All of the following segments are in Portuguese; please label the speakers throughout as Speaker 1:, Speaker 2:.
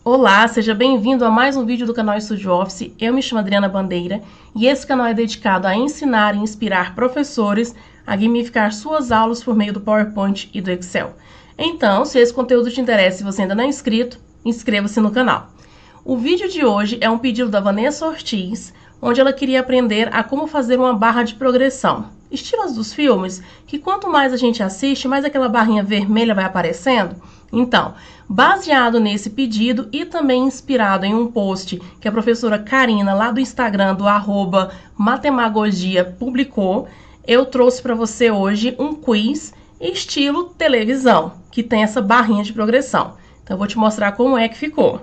Speaker 1: Olá, seja bem-vindo a mais um vídeo do canal Studio Office. Eu me chamo Adriana Bandeira e esse canal é dedicado a ensinar e inspirar professores a gamificar suas aulas por meio do PowerPoint e do Excel. Então, se esse conteúdo te interessa e você ainda não é inscrito, inscreva-se no canal. O vídeo de hoje é um pedido da Vanessa Ortiz, onde ela queria aprender a como fazer uma barra de progressão. Estilos dos filmes, que quanto mais a gente assiste, mais aquela barrinha vermelha vai aparecendo. Então, baseado nesse pedido e também inspirado em um post que a professora Karina, lá do Instagram, do @matemagogia, publicou, eu trouxe para você hoje um quiz estilo televisão, que tem essa barrinha de progressão. Então, eu vou te mostrar como é que ficou.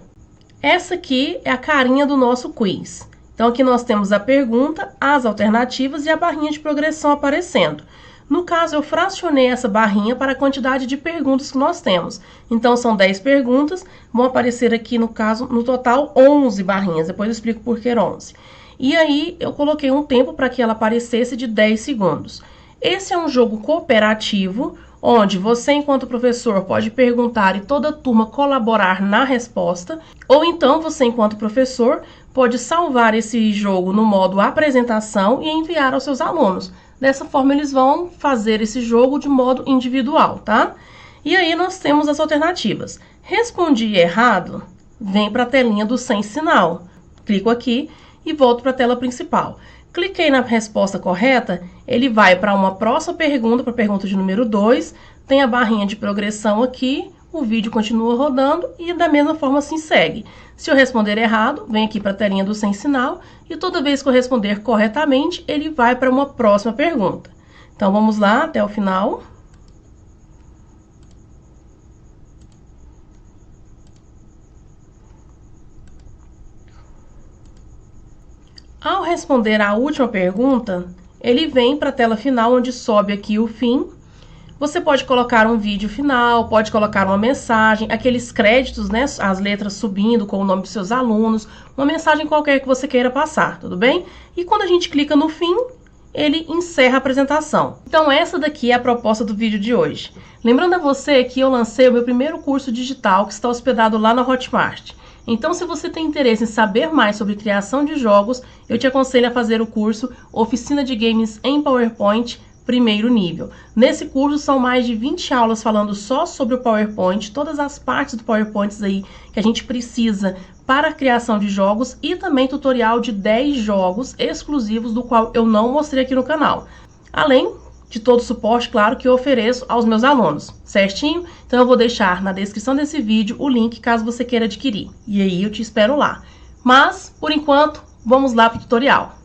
Speaker 1: Essa aqui é a carinha do nosso quiz. Então, aqui nós temos a pergunta, as alternativas e a barrinha de progressão aparecendo. No caso, eu fracionei essa barrinha para a quantidade de perguntas que nós temos. Então, são 10 perguntas, vão aparecer aqui, no caso, no total, 11 barrinhas. Depois eu explico por que 11. E aí, eu coloquei um tempo para que ela aparecesse de 10 segundos. Esse é um jogo cooperativo, onde você, enquanto professor, pode perguntar e toda a turma colaborar na resposta, ou então você, enquanto professor, pode salvar esse jogo no modo apresentação e enviar aos seus alunos. Dessa forma, eles vão fazer esse jogo de modo individual, tá? E aí, nós temos as alternativas. Respondi errado, vem para a telinha do sem sinal. Clico aqui e volto para a tela principal. Cliquei na resposta correta, ele vai para uma próxima pergunta, para a pergunta de número 2, tem a barrinha de progressão aqui, o vídeo continua rodando e da mesma forma assim segue. Se eu responder errado, vem aqui para a telinha do sem sinal e toda vez que eu responder corretamente, ele vai para uma próxima pergunta. Então, vamos lá até o final. Ao responder a última pergunta, ele vem para a tela final, onde sobe aqui o fim. Você pode colocar um vídeo final, pode colocar uma mensagem, aqueles créditos, né, as letras subindo com o nome dos seus alunos, uma mensagem qualquer que você queira passar, tudo bem? E quando a gente clica no fim, ele encerra a apresentação. Então, essa daqui é a proposta do vídeo de hoje. Lembrando a você que eu lancei o meu primeiro curso digital, que está hospedado lá na Hotmart. Então, se você tem interesse em saber mais sobre criação de jogos, eu te aconselho a fazer o curso Oficina de Games em PowerPoint, primeiro nível. Nesse curso são mais de 20 aulas falando só sobre o PowerPoint, todas as partes do PowerPoint aí que a gente precisa para a criação de jogos e também tutorial de 10 jogos exclusivos do qual eu não mostrei aqui no canal. Além de todo o suporte, claro, que eu ofereço aos meus alunos, certinho? Então eu vou deixar na descrição desse vídeo o link caso você queira adquirir. E aí eu te espero lá. Mas, por enquanto, vamos lá para o tutorial.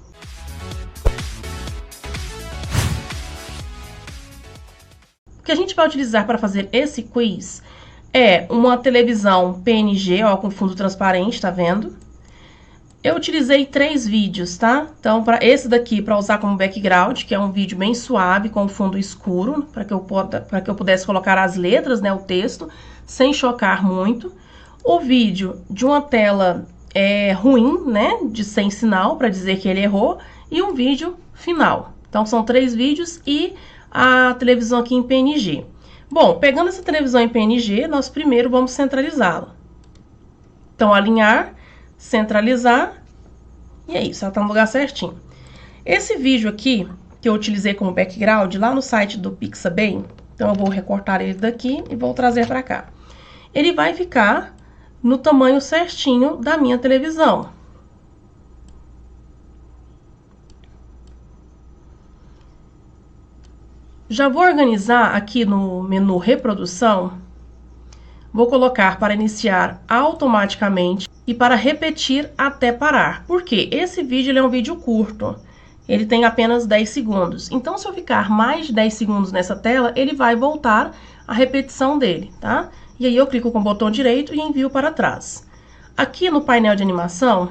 Speaker 1: O que a gente vai utilizar para fazer esse quiz é uma televisão PNG, ó, com fundo transparente, tá vendo? Eu utilizei 3 vídeos, tá? Então, para esse daqui, para usar como background, que é um vídeo bem suave, com fundo escuro, para que eu pudesse colocar as letras, né, o texto, sem chocar muito. O vídeo de uma tela ruim, né, de sem sinal, para dizer que ele errou, e um vídeo final. Então, são 3 vídeos e a televisão aqui em PNG. Bom, pegando essa televisão em PNG, nós primeiro vamos centralizá-la. Então, alinhar, centralizar, e é isso, ela tá no lugar certinho. Esse vídeo aqui, que eu utilizei como background, lá no site do Pixabay, então eu vou recortar ele daqui e vou trazer para cá. Ele vai ficar no tamanho certinho da minha televisão. Já vou organizar aqui no menu reprodução, vou colocar para iniciar automaticamente e para repetir até parar. Por quê? Esse vídeo ele é um vídeo curto, ele tem apenas 10 segundos. Então, se eu ficar mais de 10 segundos nessa tela, ele vai voltar a repetição dele, tá? E aí eu clico com o botão direito e envio para trás. Aqui no painel de animação,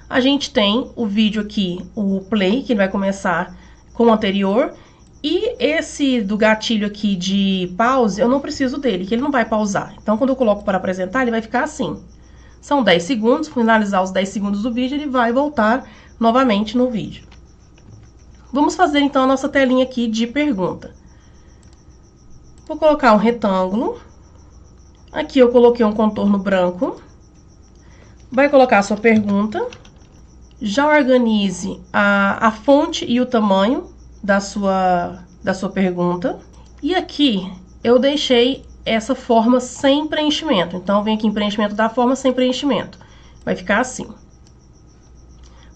Speaker 1: a gente tem o vídeo aqui, o play, que ele vai começar com o anterior. E esse do gatilho aqui de pause, eu não preciso dele, que ele não vai pausar. Então, quando eu coloco para apresentar, ele vai ficar assim. São 10 segundos, finalizar os 10 segundos do vídeo, ele vai voltar novamente no vídeo. Vamos fazer, então, a nossa telinha aqui de pergunta. Vou colocar um retângulo. Aqui eu coloquei um contorno branco. Vai colocar a sua pergunta. Já organize a fonte e o tamanho da sua pergunta. E aqui eu deixei essa forma sem preenchimento. Então, vem aqui em preenchimento da forma sem preenchimento. Vai ficar assim.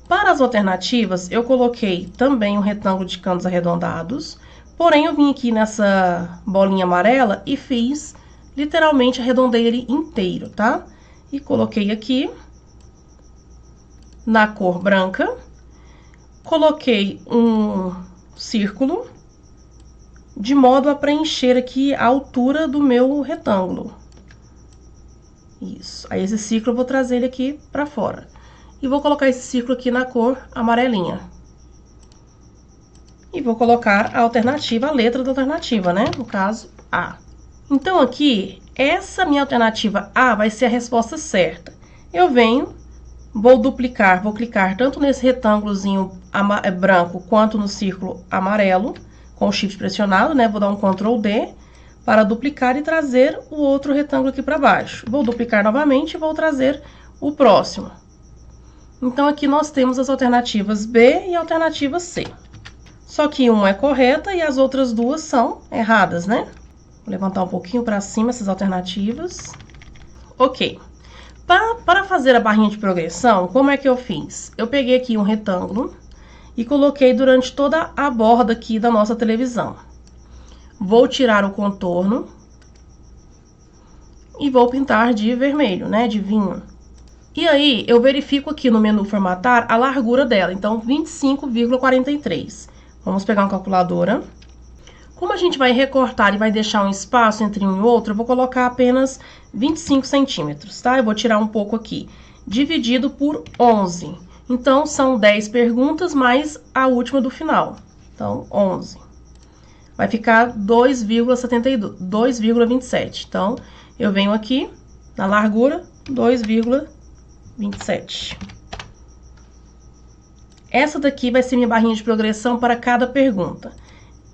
Speaker 1: Para as alternativas, eu coloquei também um retângulo de cantos arredondados. Porém, eu vim aqui nessa bolinha amarela e fiz, literalmente, arredondei ele inteiro, tá? E coloquei aqui na cor branca. Coloquei um círculo de modo a preencher aqui a altura do meu retângulo. Isso. Aí esse círculo eu vou trazer ele aqui para fora. E vou colocar esse círculo aqui na cor amarelinha. E vou colocar a alternativa, a letra da alternativa, né? No caso, A. Então aqui, essa minha alternativa A vai ser a resposta certa. Eu venho, vou duplicar, vou clicar tanto nesse retângulozinho branco quanto no círculo amarelo, com o Shift pressionado, né? Vou dar um Ctrl D para duplicar e trazer o outro retângulo aqui para baixo. Vou duplicar novamente e vou trazer o próximo. Então, aqui nós temos as alternativas B e a alternativa C. Só que uma é correta e as outras duas são erradas, né? Vou levantar um pouquinho para cima essas alternativas. Ok. Para fazer a barrinha de progressão, como é que eu fiz? Eu peguei aqui um retângulo e coloquei durante toda a borda aqui da nossa televisão. Vou tirar o contorno e vou pintar de vermelho, né, de vinho. E aí, eu verifico aqui no menu formatar a largura dela, então 25,43. Vamos pegar uma calculadora. Como a gente vai recortar e vai deixar um espaço entre um e outro, eu vou colocar apenas 25 centímetros, tá? Eu vou tirar um pouco aqui, dividido por 11. Então, são 10 perguntas mais a última do final. Então, 11. Vai ficar 2,72, 2,27. Então, eu venho aqui na largura, 2,27. Essa daqui vai ser minha barrinha de progressão para cada pergunta.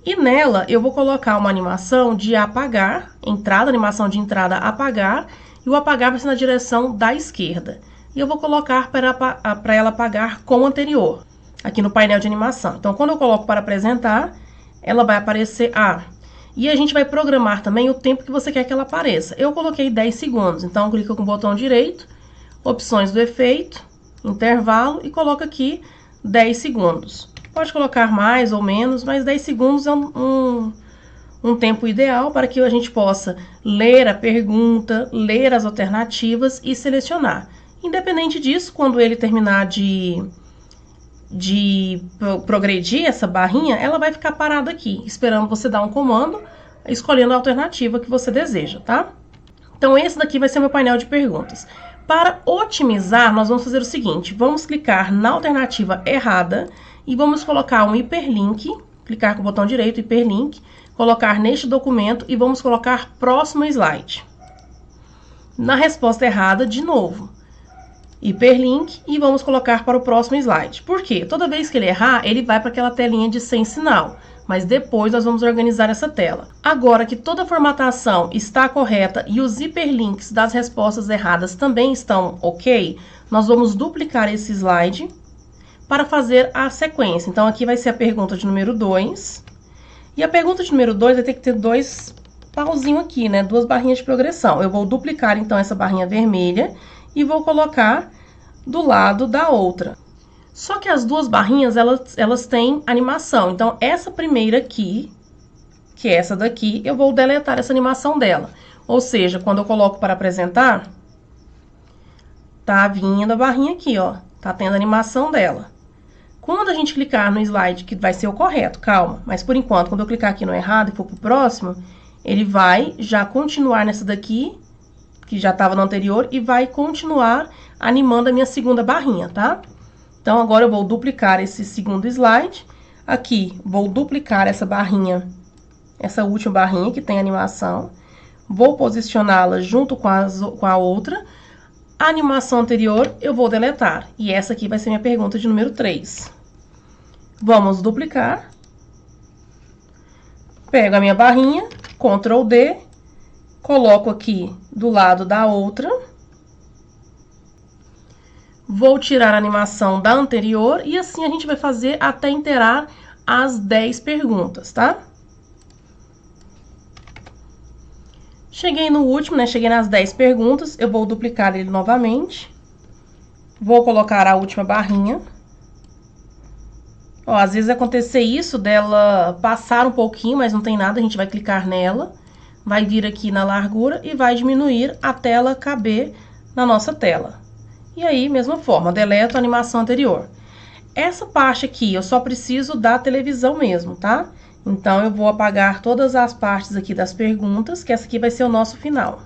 Speaker 1: E nela, eu vou colocar uma animação de apagar, entrada, animação de entrada apagar, e o apagar vai ser na direção da esquerda. E eu vou colocar para ela apagar com o anterior, aqui no painel de animação. Então, quando eu coloco para apresentar, ela vai aparecer A. E a gente vai programar também o tempo que você quer que ela apareça. Eu coloquei 10 segundos, então clica com o botão direito, opções do efeito, intervalo, e coloca aqui 10 segundos. Pode colocar mais ou menos, mas 10 segundos é um tempo ideal para que a gente possa ler a pergunta, ler as alternativas e selecionar. Independente disso, quando ele terminar de progredir essa barrinha, ela vai ficar parada aqui, esperando você dar um comando, escolhendo a alternativa que você deseja, tá? Então, esse daqui vai ser meu painel de perguntas. Para otimizar, nós vamos fazer o seguinte, vamos clicar na alternativa errada e vamos colocar um hiperlink, clicar com o botão direito, hiperlink, colocar neste documento e vamos colocar próximo slide. Na resposta errada, de novo, hiperlink e vamos colocar para o próximo slide. Por quê? Toda vez que ele errar, ele vai para aquela telinha de sem sinal, mas depois nós vamos organizar essa tela. Agora que toda a formatação está correta e os hiperlinks das respostas erradas também estão ok, nós vamos duplicar esse slide para fazer a sequência. Então, aqui vai ser a pergunta de número 2. E a pergunta de número 2 vai ter que ter dois pauzinhos aqui, né? Duas barrinhas de progressão. Eu vou duplicar, então, essa barrinha vermelha e vou colocar do lado da outra. Só que as duas barrinhas, elas têm animação. Então, essa primeira aqui, que é essa daqui, eu vou deletar essa animação dela. Ou seja, quando eu coloco para apresentar, tá vindo a barrinha aqui, ó. Tá tendo a animação dela. Quando a gente clicar no slide, que vai ser o correto, calma. Mas, por enquanto, quando eu clicar aqui no errado e for pro próximo, ele vai já continuar nessa daqui, que já estava no anterior, e vai continuar animando a minha segunda barrinha, tá? Então, agora eu vou duplicar esse segundo slide. Aqui, vou duplicar essa barrinha, essa última barrinha que tem animação. Vou posicioná-la junto com a outra. A animação anterior eu vou deletar. E essa aqui vai ser minha pergunta de número 3. Vamos duplicar. Pego a minha barrinha, Ctrl D, coloco aqui do lado da outra. Vou tirar a animação da anterior e assim a gente vai fazer até inteirar as 10 perguntas, tá? Cheguei no último, né? Cheguei nas 10 perguntas, eu vou duplicar ele novamente. Vou colocar a última barrinha. Ó, às vezes acontecer isso dela passar um pouquinho, mas não tem nada, a gente vai clicar nela. Vai vir aqui na largura e vai diminuir até ela caber na nossa tela. E aí, mesma forma, deleto a animação anterior. Essa parte aqui eu só preciso da televisão mesmo, tá? Então, eu vou apagar todas as partes aqui das perguntas, que essa aqui vai ser o nosso final.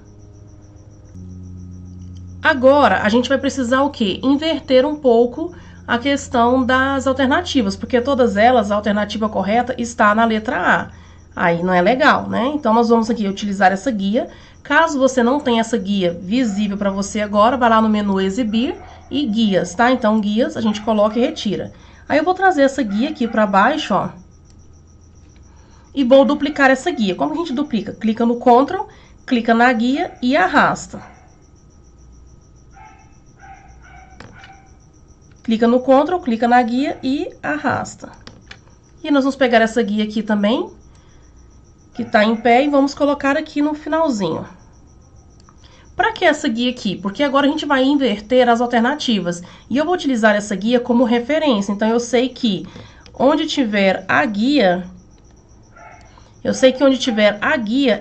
Speaker 1: Agora, a gente vai precisar o quê? Inverter um pouco a questão das alternativas, porque todas elas, a alternativa correta está na letra A. Aí não é legal, né? Então, nós vamos aqui utilizar essa guia. Caso você não tenha essa guia visível para você agora, vai lá no menu Exibir e Guias, tá? Então, Guias, a gente coloca e retira. Aí, eu vou trazer essa guia aqui para baixo, ó. E vou duplicar essa guia. Como a gente duplica? Clica no Ctrl, clica na guia e arrasta. Clica no Ctrl, clica na guia e arrasta. E nós vamos pegar essa guia aqui também, que tá em pé, e vamos colocar aqui no finalzinho. Para que essa guia aqui? Porque agora a gente vai inverter as alternativas. E eu vou utilizar essa guia como referência. Então, eu sei que onde tiver a guia...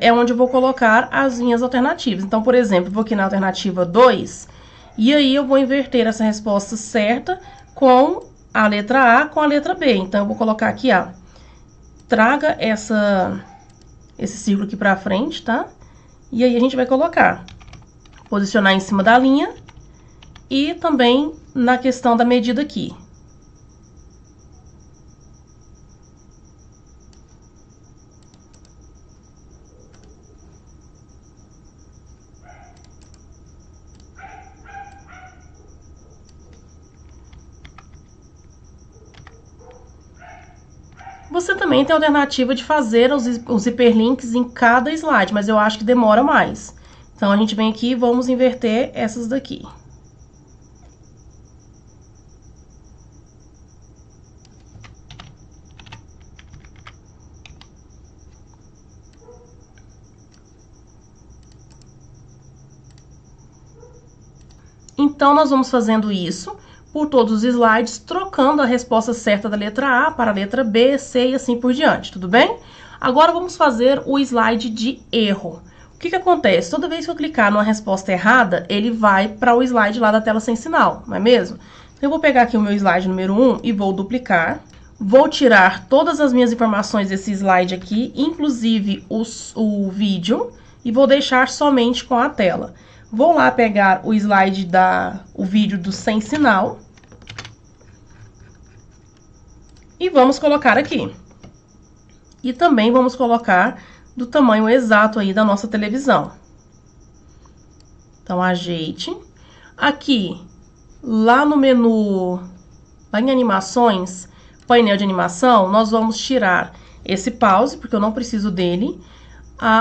Speaker 1: é onde eu vou colocar as minhas alternativas. Então, por exemplo, vou aqui na alternativa 2, e aí eu vou inverter essa resposta certa com a letra A com a letra B. Então, eu vou colocar aqui, ó, traga esse círculo aqui pra frente, tá? E aí a gente vai colocar, posicionar em cima da linha e também na questão da medida aqui. Você também tem a alternativa de fazer os hiperlinks em cada slide, mas eu acho que demora mais. Então, a gente vem aqui e vamos inverter essas daqui. Então, nós vamos fazendo isso por todos os slides, trocando a resposta certa da letra A para a letra B, C e assim por diante, tudo bem? Agora, vamos fazer o slide de erro. O que acontece? Toda vez que eu clicar numa resposta errada, ele vai para o slide lá da tela sem sinal, não é mesmo? Então, eu vou pegar aqui o meu slide número 1 e vou duplicar. Vou tirar todas as minhas informações desse slide aqui, inclusive o vídeo, e vou deixar somente com a tela. Vou lá pegar o slide o vídeo do sem sinal. E vamos colocar aqui. E também vamos colocar do tamanho exato aí da nossa televisão. Então, ajeite. Aqui, lá no menu, lá em animações, painel de animação, nós vamos tirar esse pause, porque eu não preciso dele.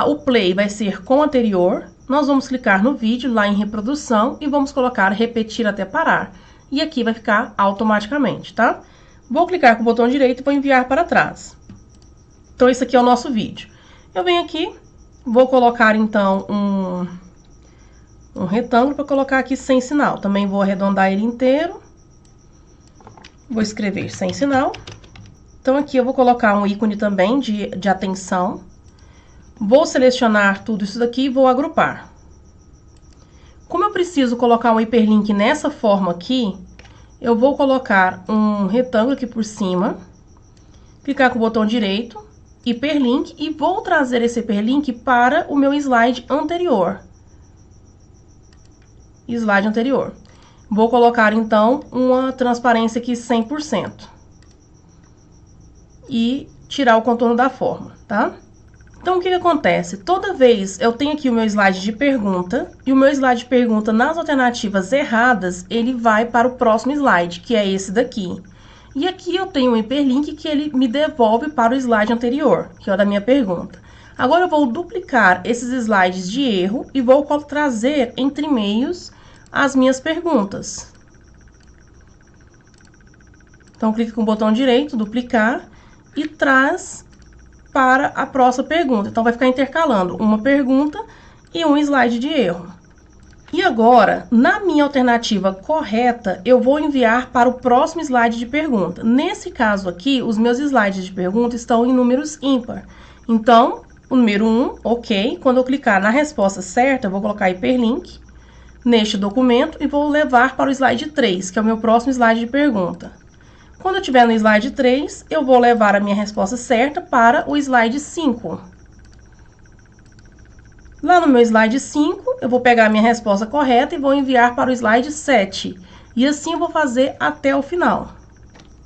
Speaker 1: O play vai ser com o anterior. Nós vamos clicar no vídeo, lá em reprodução, e vamos colocar repetir até parar. E aqui vai ficar automaticamente, tá? Vou clicar com o botão direito e vou enviar para trás. Então, esse aqui é o nosso vídeo. Eu venho aqui, vou colocar, então, um retângulo para colocar aqui sem sinal. Também vou arredondar ele inteiro. Vou escrever sem sinal. Então, aqui eu vou colocar um ícone também de atenção. Vou selecionar tudo isso daqui e vou agrupar. Como eu preciso colocar um hiperlink nessa forma aqui, eu vou colocar um retângulo aqui por cima, clicar com o botão direito, hiperlink, e vou trazer esse hiperlink para o meu slide anterior. Slide anterior. Vou colocar, então, uma transparência aqui 100%. E tirar o contorno da forma, tá? Então, o que acontece? Toda vez eu tenho aqui o meu slide de pergunta, e o meu slide de pergunta nas alternativas erradas, ele vai para o próximo slide, que é esse daqui. E aqui eu tenho um hiperlink que ele me devolve para o slide anterior, que é o da minha pergunta. Agora eu vou duplicar esses slides de erro e vou trazer entre meios as minhas perguntas. Então, clique com o botão direito, duplicar, e traz para a próxima pergunta. Então, vai ficar intercalando uma pergunta e um slide de erro. E agora, na minha alternativa correta, eu vou enviar para o próximo slide de pergunta. Nesse caso aqui, os meus slides de pergunta estão em números ímpar. Então, o número 1, ok. Quando eu clicar na resposta certa, eu vou colocar hiperlink neste documento e vou levar para o slide 3, que é o meu próximo slide de pergunta. Quando eu estiver no slide 3, eu vou levar a minha resposta certa para o slide 5. Lá no meu slide 5, eu vou pegar a minha resposta correta e vou enviar para o slide 7. E assim eu vou fazer até o final.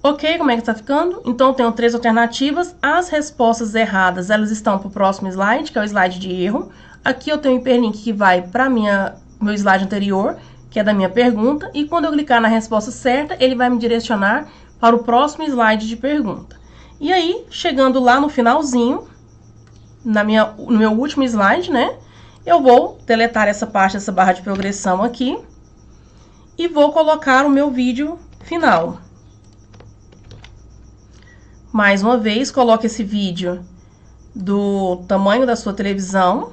Speaker 1: Ok, como é que está ficando? Então, eu tenho 3 alternativas. As respostas erradas, elas estão para o próximo slide, que é o slide de erro. Aqui eu tenho um hiperlink que vai para meu slide anterior, que é da minha pergunta. E quando eu clicar na resposta certa, ele vai me direcionar para o próximo slide de pergunta. E aí, chegando lá no finalzinho, no meu último slide, né? Eu vou deletar essa parte, essa barra de progressão aqui, e vou colocar o meu vídeo final. Mais uma vez, coloque esse vídeo do tamanho da sua televisão.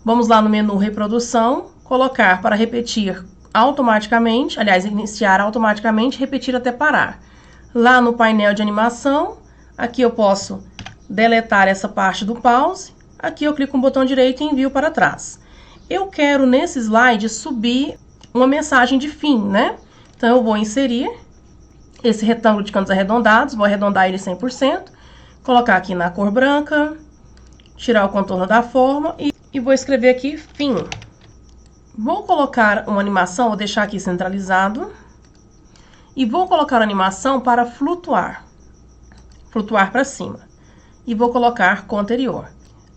Speaker 1: Vamos lá no menu reprodução, colocar para repetir automaticamente, aliás, iniciar automaticamente, repetir até parar. Lá no painel de animação, aqui eu posso deletar essa parte do pause. Aqui eu clico com o botão direito e envio para trás. Eu quero nesse slide subir uma mensagem de fim, né? Então eu vou inserir esse retângulo de cantos arredondados, vou arredondar ele 100%, colocar aqui na cor branca, tirar o contorno da forma e vou escrever aqui fim. Vou colocar uma animação, vou deixar aqui centralizado, e vou colocar a animação para flutuar para cima, e vou colocar com anterior.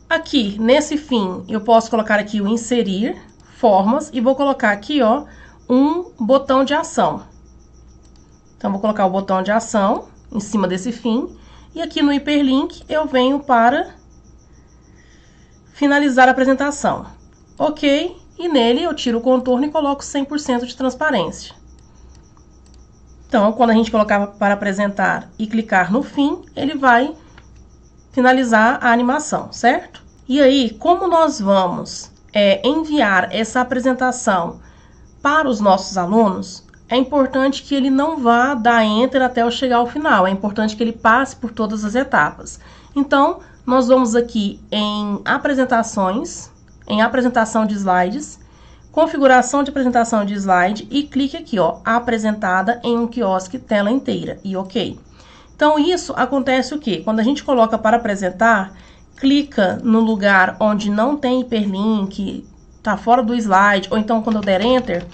Speaker 1: Aqui, nesse fim, eu posso colocar aqui o inserir formas e vou colocar aqui, ó, um botão de ação. Então, vou colocar o botão de ação em cima desse fim. E aqui no hiperlink, eu venho para finalizar a apresentação. Ok, e nele eu tiro o contorno e coloco 100% de transparência. Então, quando a gente colocar para apresentar e clicar no fim, ele vai finalizar a animação, certo? E aí, como nós vamos enviar essa apresentação para os nossos alunos, é importante que ele não vá dar enter até eu chegar ao final, é importante que ele passe por todas as etapas. Então, nós vamos aqui em apresentações, em apresentação de slides, configuração de apresentação de slide e clique aqui, ó, apresentada em um quiosque tela inteira e ok. Então, isso acontece o quê? Quando a gente coloca para apresentar, clica no lugar onde não tem hiperlink, tá fora do slide, ou então quando eu der enter,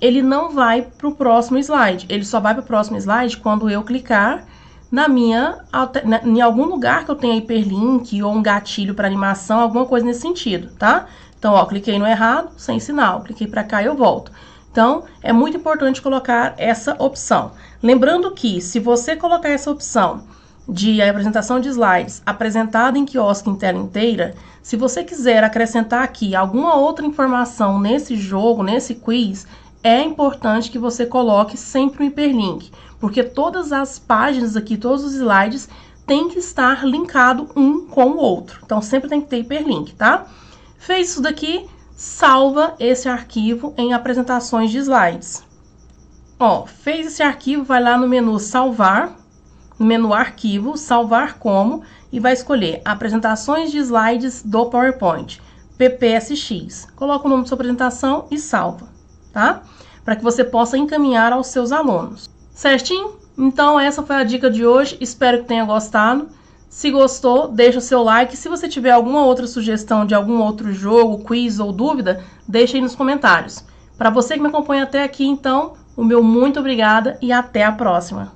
Speaker 1: ele não vai para o próximo slide. Ele só vai para o próximo slide quando eu clicar em algum lugar que eu tenha hiperlink ou um gatilho para animação, alguma coisa nesse sentido, tá? Então, ó, cliquei no errado, sem sinal. Cliquei para cá e eu volto. Então, é muito importante colocar essa opção. Lembrando que, se você colocar essa opção de apresentação de slides apresentada em quiosque em tela inteira, se você quiser acrescentar aqui alguma outra informação nesse jogo, nesse quiz, é importante que você coloque sempre um hiperlink, porque todas as páginas aqui, todos os slides, têm que estar linkado um com o outro. Então, sempre tem que ter hiperlink, tá? Fez isso daqui, salva esse arquivo em apresentações de slides. Ó, fez esse arquivo, vai lá no menu salvar, no menu arquivo, salvar como, e vai escolher apresentações de slides do PowerPoint, PPSX. Coloca o nome da sua apresentação e salva, tá? Para que você possa encaminhar aos seus alunos. Certinho? Então, essa foi a dica de hoje. Espero que tenha gostado. Se gostou, deixa o seu like. Se você tiver alguma outra sugestão de algum outro jogo, quiz ou dúvida, deixa aí nos comentários. Para você que me acompanha até aqui, então, o meu muito obrigada e até a próxima.